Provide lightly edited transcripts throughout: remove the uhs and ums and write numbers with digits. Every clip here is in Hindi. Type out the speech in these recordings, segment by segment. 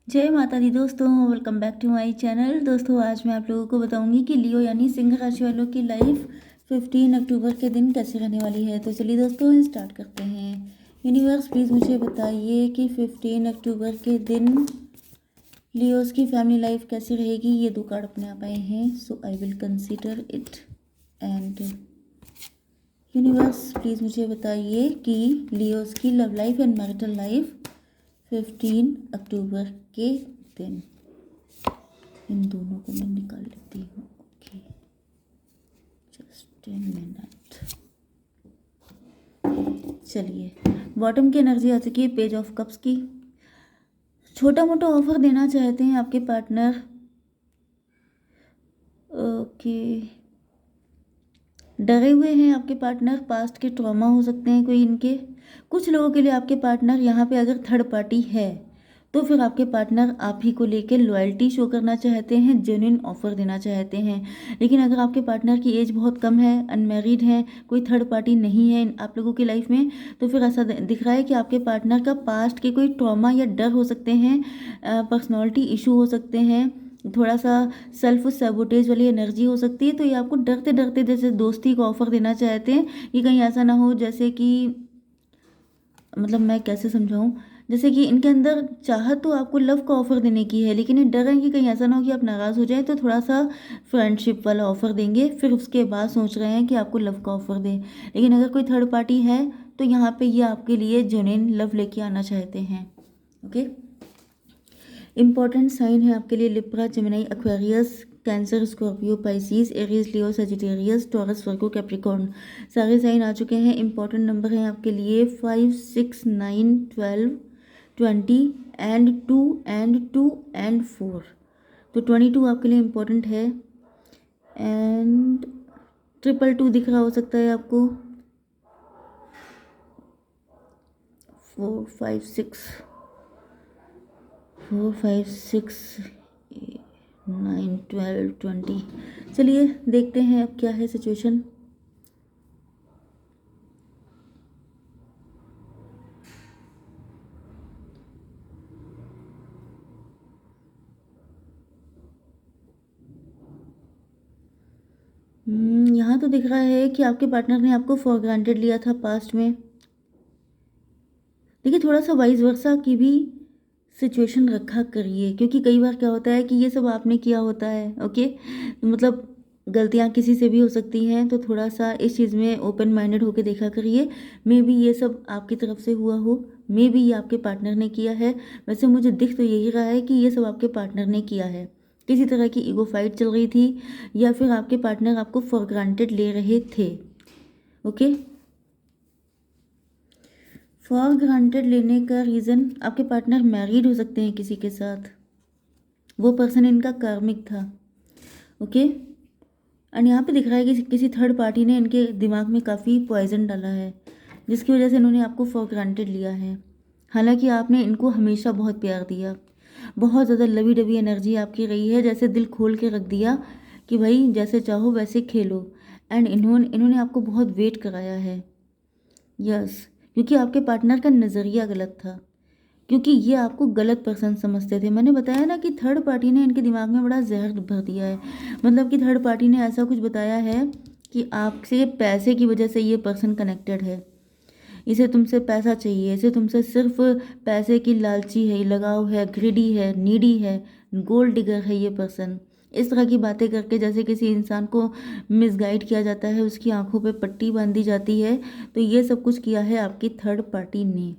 जय माता दी दोस्तों, welcome back to my channel. दोस्तों आज मैं आप लोगों को बताऊंगी कि लियो यानी सिंह राशि वालों की लाइफ 15 अक्टूबर के दिन कैसे रहने वाली है। तो चलिए दोस्तों स्टार्ट करते हैं। यूनिवर्स प्लीज़ मुझे बताइए कि 15 अक्टूबर के दिन लियोस की फैमिली लाइफ कैसी रहेगी। ये दो कार्ड अपने आप आए हैं, so I will consider it. And universe please मुझे बताइए कि लियोस की love life and marital life 15 अक्टूबर के दिन। इन दोनों को मैं निकाल लेती हूँ। Okay, just 10 minute. चलिए, बॉटम की एनर्जी आ चुकी है, पेज ऑफ कप्स की। छोटा मोटा ऑफर देना चाहते हैं आपके पार्टनर। ओके, डरे हुए हैं आपके पार्टनर, पास्ट के ट्रॉमा हो सकते हैं कोई इनके। कुछ लोगों के लिए आपके पार्टनर यहाँ पे अगर थर्ड पार्टी है तो फिर आपके पार्टनर आप ही को लेके लॉयल्टी शो करना चाहते हैं, जेन्युइन ऑफर देना चाहते हैं। लेकिन अगर आपके पार्टनर की एज बहुत कम है, अनमैरिड है, कोई थर्ड पार्टी नहीं है आप लोगों की लाइफ में, तो फिर ऐसा दिख रहा है कि आपके पार्टनर का पास्ट के कोई ट्रॉमा या डर हो सकते हैं, पर्सनैलिटी इशू हो सकते हैं, थोड़ा सा सेल्फ सैबोटेज वाली एनर्जी हो सकती है। तो ये आपको डरते डरते जैसे दोस्ती का ऑफर देना चाहते हैं कि कहीं ऐसा ना हो, जैसे कि मतलब मैं कैसे समझाऊं, जैसे कि इनके अंदर चाहत तो आपको लव का ऑफर देने की है, लेकिन ये डर है कि कहीं ऐसा ना हो कि आप नाराज़ हो जाए, तो थोड़ा सा फ्रेंडशिप वाला ऑफर देंगे, फिर उसके बाद सोच रहे हैं कि आपको लव का ऑफर दें। लेकिन अगर कोई थर्ड पार्टी है तो यहाँ पे ये आपके लिए जेन्युइन लव लेके आना चाहते हैं। ओके, इंपॉर्टेंट साइन है आपके लिए Libra, Gemini, Aquarius, Cancer, Scorpio, Pisces, Aries, Leo, Sagittarius, Taurus, Virgo, Capricorn. सारे साइन आ चुके हैं। इंपॉर्टेंट नंबर हैं आपके लिए 5, 6, 9, 12, 20 एंड 2 एंड 2 एंड 4। तो 22 आपके लिए इम्पोर्टेंट है। एंड 222 दिख रहा हो सकता है आपको। 4, 5, 6, 4, 5, 6, 9, 12, 20। चलिए देखते हैं अब क्या है सिचुएशन। यहाँ तो दिख रहा है कि आपके पार्टनर ने आपको फॉर ग्रांटेड लिया था पास्ट में। देखिए, थोड़ा सा वाइस वर्सा की भी सिचुएशन रखा करिए, क्योंकि कई बार क्या होता है कि ये सब आपने किया होता है। ओके, मतलब गलतियाँ किसी से भी हो सकती हैं, तो थोड़ा सा इस चीज़ में ओपन माइंडेड होकर देखा करिए। मे बी ये सब आपकी तरफ से हुआ हो, मे बी ये आपके पार्टनर ने किया है। वैसे मुझे दिख तो यही रहा है कि ये सब आपके पार्टनर ने किया है। किसी तरह की ईगो फाइट चल रही थी, या फिर आपके पार्टनर आपको फॉर ग्रांटेड ले रहे थे। ओके, फॉर ग्रांटेड लेने का रीज़न, आपके पार्टनर मैरिड हो सकते हैं किसी के साथ, वो पर्सन इनका कार्मिक था। ओके, एंड यहाँ पे दिख रहा है कि किसी थर्ड पार्टी ने इनके दिमाग में काफ़ी पॉइजन डाला है, जिसकी वजह से इन्होंने आपको फॉर ग्रांटेड लिया है। हालांकि आपने इनको हमेशा बहुत प्यार दिया, बहुत ज़्यादा लवी डबी एनर्जी आपकी रही है, जैसे दिल खोल के रख दिया कि भाई जैसे चाहो वैसे खेलो। एंड इन्होंने आपको बहुत वेट कराया है। यस, क्योंकि आपके पार्टनर का नज़रिया गलत था, क्योंकि ये आपको गलत पर्सन समझते थे। मैंने बताया ना कि थर्ड पार्टी ने इनके दिमाग में बड़ा जहर भर दिया है। मतलब कि थर्ड पार्टी ने ऐसा कुछ बताया है कि आपसे पैसे की वजह से ये पर्सन कनेक्टेड है, इसे तुमसे पैसा चाहिए, इसे तुमसे सिर्फ पैसे की लालची है, लगाव है, ग्रिडी है, नीडी है, गोल्ड डिगर है ये पर्सन। इस तरह की बातें करके जैसे किसी इंसान को मिसगाइड किया जाता है, उसकी आंखों पे पट्टी बांधी जाती है, तो ये सब कुछ किया है आपकी थर्ड पार्टी ने।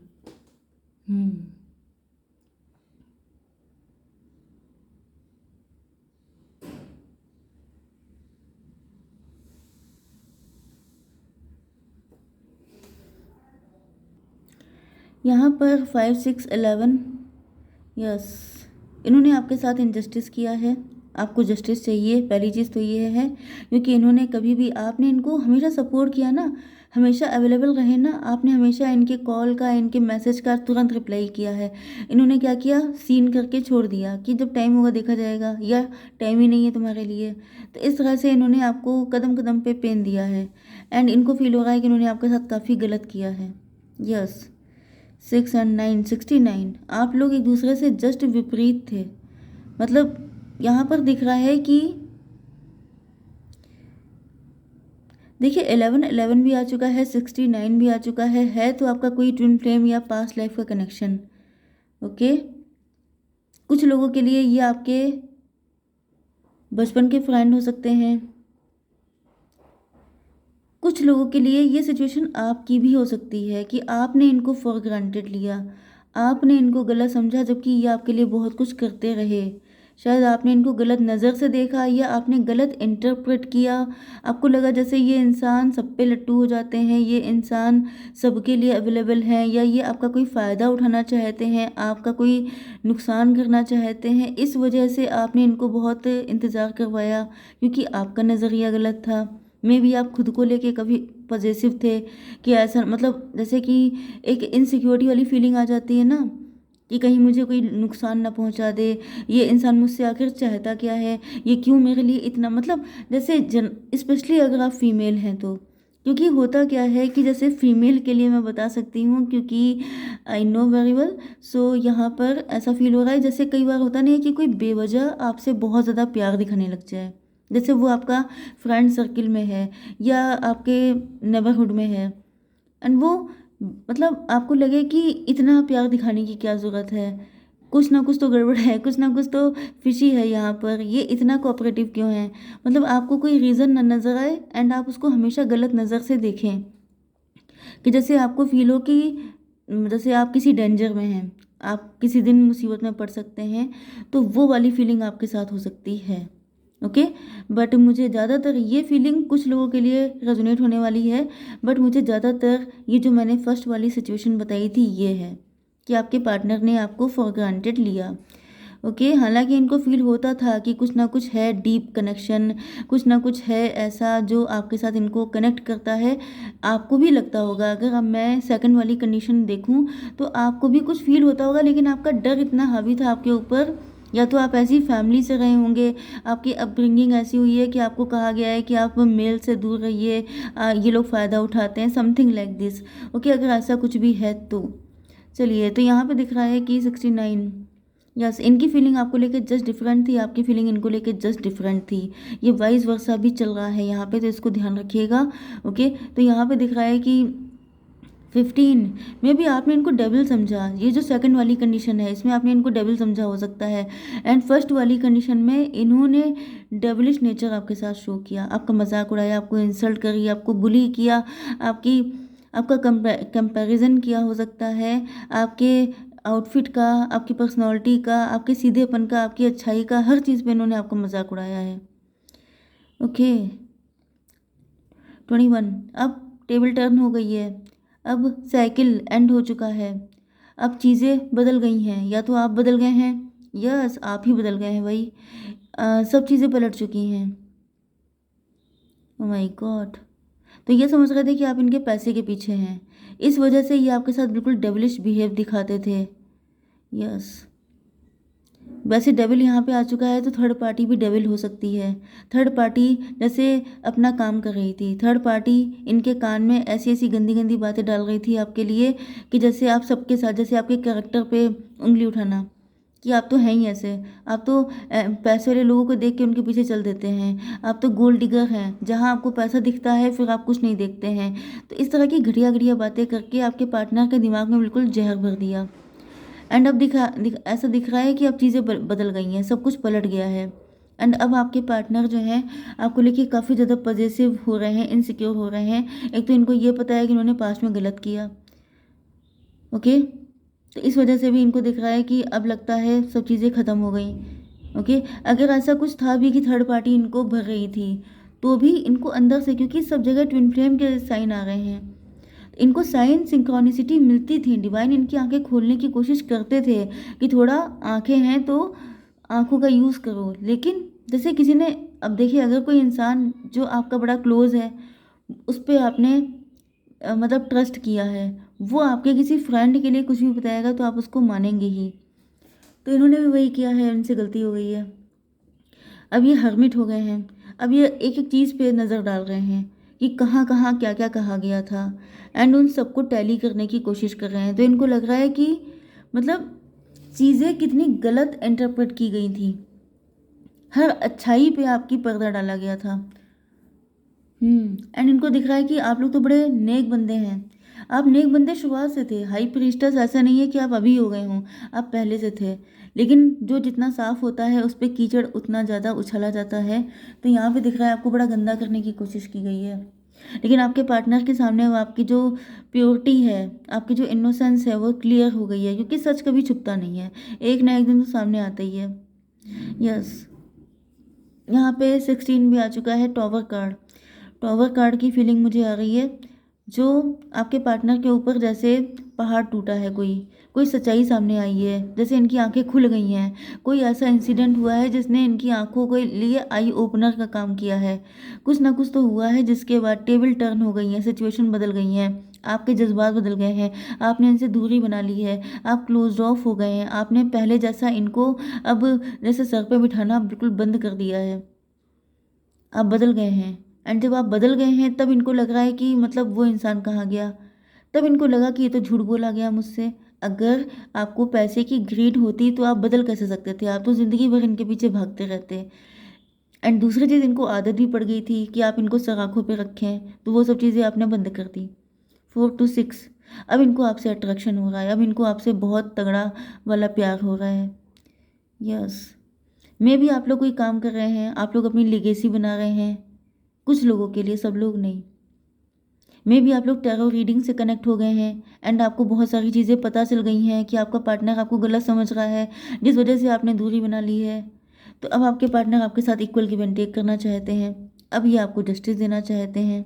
यहाँ पर 5, 6, 11। यस, इन्होंने आपके साथ इनजस्टिस किया है, आपको जस्टिस चाहिए। पहली चीज़ तो ये है, क्योंकि इन्होंने कभी भी, आपने इनको हमेशा सपोर्ट किया ना, हमेशा अवेलेबल रहे ना, आपने हमेशा इनके कॉल का, इनके मैसेज का तुरंत रिप्लाई किया है। इन्होंने क्या किया, सीन करके छोड़ दिया कि जब टाइम होगा देखा जाएगा, या टाइम ही नहीं है तुम्हारे लिए। तो इस तरह से इन्होंने आपको कदम कदम पे पेन दिया है, एंड इनको फील हो रहा है कि इन्होंने आपके साथ काफ़ी गलत किया है। Yes, 6 and 9 69। आप लोग एक दूसरे से जस्ट विपरीत थे। मतलब यहाँ पर दिख रहा है कि देखिए 11 11 भी आ चुका है, 69 भी आ चुका है तो आपका कोई ट्विन फ्लेम या पास्ट लाइफ का कनेक्शन। ओके, कुछ लोगों के लिए ये आपके बचपन के फ्रेंड हो सकते हैं, कुछ लोगों के लिए ये सिचुएशन आपकी भी हो सकती है कि आपने इनको फॉर ग्रांटेड लिया, आपने इनको गलत समझा, जबकि ये आपके लिए बहुत कुछ करते रहे। शायद आपने इनको गलत नज़र से देखा या आपने गलत इंटरप्रेट किया। आपको लगा जैसे ये इंसान सब पे लट्टू हो जाते हैं, ये इंसान सबके लिए अवेलेबल है, या ये आपका कोई फ़ायदा उठाना चाहते हैं, आपका कोई नुकसान करना चाहते हैं। इस वजह से आपने इनको बहुत इंतज़ार करवाया क्योंकि आपका नज़रिया गलत था। मे बी आप खुद को लेके कभी पॉजेसिव थे कि ऐसा, मतलब जैसे कि एक इनसिक्योरिटी वाली फीलिंग आ जाती है ना कि कहीं मुझे कोई नुकसान ना पहुंचा दे, ये इंसान मुझसे आखिर चाहता क्या है, ये क्यों मेरे लिए इतना, मतलब जैसे स्पेशली अगर आप फीमेल हैं तो, क्योंकि होता क्या है कि जैसे फीमेल के लिए मैं बता सकती हूँ क्योंकि आई नो वेरी वेल। सो यहाँ पर ऐसा फील हो रहा है जैसे कई बार होता नहीं है कि कोई बेवजह आपसे बहुत ज़्यादा प्यार दिखाने लग जाए, जैसे वो आपका फ्रेंड सर्किल में है या आपके नेबरहुड में है, एंड वो मतलब आपको लगे कि इतना प्यार दिखाने की क्या ज़रूरत है, कुछ ना कुछ तो गड़बड़ है, कुछ ना कुछ तो फिशी है यहाँ पर, ये इतना कोऑपरेटिव क्यों है। मतलब आपको कोई रीज़न न नज़र आए एंड आप उसको हमेशा गलत नज़र से देखें कि जैसे आपको फील हो कि जैसे आप किसी डेंजर में हैं, आप किसी दिन मुसीबत में पड़ सकते हैं, तो वो वाली फीलिंग आपके साथ हो सकती है। ओके, बट मुझे ज़्यादातर ये फीलिंग कुछ लोगों के लिए रेजोनेट होने वाली है, बट मुझे ज़्यादातर ये जो मैंने फर्स्ट वाली सिचुएशन बताई थी ये है कि आपके पार्टनर ने आपको फॉर ग्रांटेड लिया। ओके, हालांकि इनको फील होता था कि कुछ ना कुछ है डीप कनेक्शन, कुछ ना कुछ है ऐसा जो आपके साथ इनको कनेक्ट करता है। आपको भी लगता होगा, अगर अब मैं सेकंड वाली कंडीशन देखूं तो आपको भी कुछ फील होता होगा, लेकिन आपका डर इतना हावी था आपके ऊपर, या तो आप ऐसी फैमिली से रहे होंगे, आपकी अपब्रिंगिंग ऐसी हुई है कि आपको कहा गया है कि आप मेल से दूर रहिए, ये लोग फ़ायदा उठाते हैं, समथिंग लाइक दिस। ओके, अगर ऐसा कुछ भी है तो चलिए, तो यहाँ पे दिख रहा है कि 69, यस, इनकी फीलिंग आपको लेके जस्ट डिफरेंट थी, आपकी फीलिंग इनको लेके जस्ट डिफरेंट थी। ये वाइस वर्सा भी चल रहा है यहाँ पे, तो इसको ध्यान रखिएगा। ओके, तो यहाँ पे दिख रहा है कि 15 में भी आपने इनको डेविल समझा। ये जो सेकंड वाली कंडीशन है इसमें आपने इनको डेविल समझा हो सकता है, एंड फर्स्ट वाली कंडीशन में इन्होंने डेविलिश नेचर आपके साथ शो किया, आपका मजाक उड़ाया, आपको इंसल्ट करी, आपको बुली किया, आपका कंपैरिजन किया हो सकता है, आपके आउटफिट का, आपकी पर्सनालिटी का, आपके सीधेपन का, आपकी अच्छाई का, हर चीज़ पे इन्होंने आपका मजाक उड़ाया है। ओके, 21, अब टेबल टर्न हो गई है, अब साइकिल एंड हो चुका है, अब चीज़ें बदल गई हैं, या तो आप बदल गए हैं, यस आप ही बदल गए हैं भाई। सब चीज़ें पलट चुकी हैं। ओ माय गॉड, तो ये समझ रहे थे कि आप इनके पैसे के पीछे हैं, इस वजह से ये आपके साथ बिल्कुल डेविलिश बिहेव दिखाते थे। यस, वैसे डेविल यहाँ पे आ चुका है तो थर्ड पार्टी भी डेविल हो सकती है। थर्ड पार्टी जैसे अपना काम कर रही थी, थर्ड पार्टी इनके कान में ऐसी ऐसी गंदी गंदी बातें डाल रही थी आपके लिए कि जैसे आप सबके साथ, जैसे आपके कैरेक्टर पे उंगली उठाना कि आप तो हैं ही ऐसे, आप तो पैसे वाले लोगों को देख के उनके पीछे चल देते हैं, आप तो गोल्ड डिगर हैं, जहाँ आपको पैसा दिखता है फिर आप कुछ नहीं देखते हैं। तो इस तरह की घटिया घटिया बातें करके आपके पार्टनर के दिमाग में बिल्कुल जहर भर दिया, एंड अब ऐसा दिख रहा है कि अब चीज़ें बदल गई हैं, सब कुछ पलट गया है, एंड अब आपके पार्टनर जो हैं आपको लेके काफ़ी ज़्यादा पॉजेसिव हो रहे हैं, इनसिक्योर हो रहे हैं। एक तो इनको ये पता है कि इन्होंने पास्ट में गलत किया। ओके, तो इस वजह से भी इनको दिख रहा है कि अब लगता है सब चीज़ें ख़त्म हो गई। ओके, अगर ऐसा कुछ था भी कि थर्ड पार्टी इनको भर रही थी तो भी इनको अंदर से, क्योंकि सब जगह ट्विन फ्लेम के साइन आ रहे हैं, इनको साइन सिंक्रोनिसिटी मिलती थी, डिवाइन इनकी आंखें खोलने की कोशिश करते थे कि थोड़ा आंखें हैं तो आंखों का यूज़ करो। लेकिन जैसे किसी ने, अब देखिए अगर कोई इंसान जो आपका बड़ा क्लोज है उस पर आपने मतलब ट्रस्ट किया है, वो आपके किसी फ्रेंड के लिए कुछ भी बताएगा तो आप उसको मानेंगे ही। तो इन्होंने भी वही किया है, इनसे गलती हो गई है। अब ये हर्मिट हो गए हैं, अब ये एक एक चीज़ पे नज़र डाल रहे हैं कि कहाँ कहाँ क्या क्या कहा गया था, एंड उन सबको टैली करने की कोशिश कर रहे हैं। तो इनको लग रहा है कि मतलब चीज़ें कितनी गलत इंटरप्रेट की गई थी, हर अच्छाई पे आपकी पर्दा डाला गया था। एंड इनको दिख रहा है कि आप लोग तो बड़े नेक बंदे हैं। आप नेक बंदे शुरुआत से थे, हाई प्रीस्टस ऐसा नहीं है कि आप अभी हो गए हों, आप पहले से थे। लेकिन जो जितना साफ होता है उस पर कीचड़ उतना ज़्यादा उछला जाता है। तो यहाँ पे दिख रहा है आपको बड़ा गंदा करने की कोशिश की गई है। लेकिन आपके पार्टनर के सामने वो आपकी जो प्योरिटी है, आपकी जो इनोसेंस है, वो क्लियर हो गई है, क्योंकि सच कभी छुपता नहीं है, एक ना एक दिन तो सामने आता ही है। यस, यहाँ पे 16 भी आ चुका है, टॉवर कार्ड। टॉवर कार्ड की फीलिंग मुझे आ रही है, जो आपके पार्टनर के ऊपर जैसे पहाड़ टूटा है, कोई सच्चाई सामने आई है, जैसे इनकी आंखें खुल गई हैं, कोई ऐसा इंसिडेंट हुआ है जिसने इनकी आंखों के लिए आई ओपनर का काम किया है। कुछ ना कुछ तो हुआ है जिसके बाद टेबल टर्न हो गई है, सिचुएशन बदल गई हैं, आपके जज्बात बदल गए हैं, आपने इनसे दूरी बना ली है, आप क्लोज ऑफ हो गए हैं, आपने पहले जैसा इनको अब जैसे सर पे बिठाना बिल्कुल बंद कर दिया है, आप बदल गए हैं। एंड जब आप बदल गए हैं तब इनको लग रहा है कि मतलब वो इंसान कहाँ गया। तब इनको लगा कि ये तो झूठ बोला गया मुझसे। अगर आपको पैसे की ग्रीड होती तो आप बदल कैसे सकते थे, आप तो ज़िंदगी भर इनके पीछे भागते रहते। एंड दूसरी चीज़, इनको आदत भी पड़ गई थी कि आप इनको सगाखों पे रखें, तो वो सब चीज़ें आपने बंद कर दी। 4 to 6, अब इनको आपसे अट्रैक्शन हो रहा है, अब इनको आपसे बहुत तगड़ा वाला प्यार हो रहा है। यस, मे भी आप लोग कोई काम कर रहे हैं, आप लोग अपनी लेगेसी बना रहे हैं, कुछ लोगों के लिए, सब लोग नहीं। मे भी आप लोग टैरो रीडिंग से कनेक्ट हो गए हैं, एंड आपको बहुत सारी चीज़ें पता चल गई हैं कि आपका पार्टनर आपको गलत समझ रहा है, जिस वजह से आपने दूरी बना ली है। तो अब आपके पार्टनर आपके साथ इक्वल गिव एंड टेक करना चाहते हैं, अब ये आपको जस्टिस देना चाहते हैं।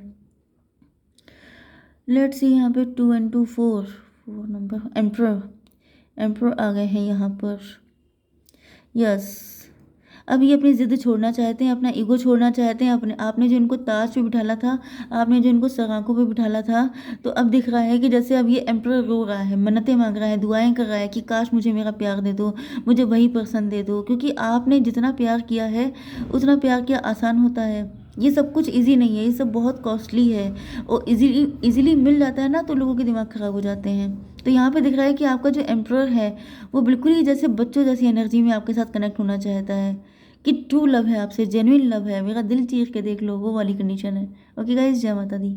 लेट्स सी, यहाँ पे 2 and 2 4 नंबर, एम्प्रर आ गए हैं यहाँ पर। यस, अब ये अपनी ज़िद छोड़ना चाहते हैं, अपना ईगो छोड़ना चाहते हैं, अपने आपने जो इनको ताज पे बिठाला था, आपने जो इनको सगाखों पे बिठाला था, तो अब दिख रहा है कि जैसे अब ये एम्प्रर रो रहा है, मन्नतें मांग रहा है, दुआएं कर रहा है कि काश मुझे मेरा प्यार दे दो, मुझे वही पर्सन दे दो, क्योंकि आपने जितना प्यार किया है उतना प्यार किया आसान होता है। ये सब कुछ इजी नहीं है, ये सब बहुत कॉस्टली है, और इजीली मिल जाता है ना तो लोगों के दिमाग ख़राब हो जाते हैं। तो यहाँ पे दिख रहा है कि आपका जो एम्प्रर है वो बिल्कुल ही जैसे बच्चों जैसी एनर्जी में आपके साथ कनेक्ट होना चाहता है, कि ट्रू लव है आपसे, जेन्युइन लव है, मेरा दिल चीर के देख लो, वो वाली कंडीशन है। ओके गाइस, जय माता दी।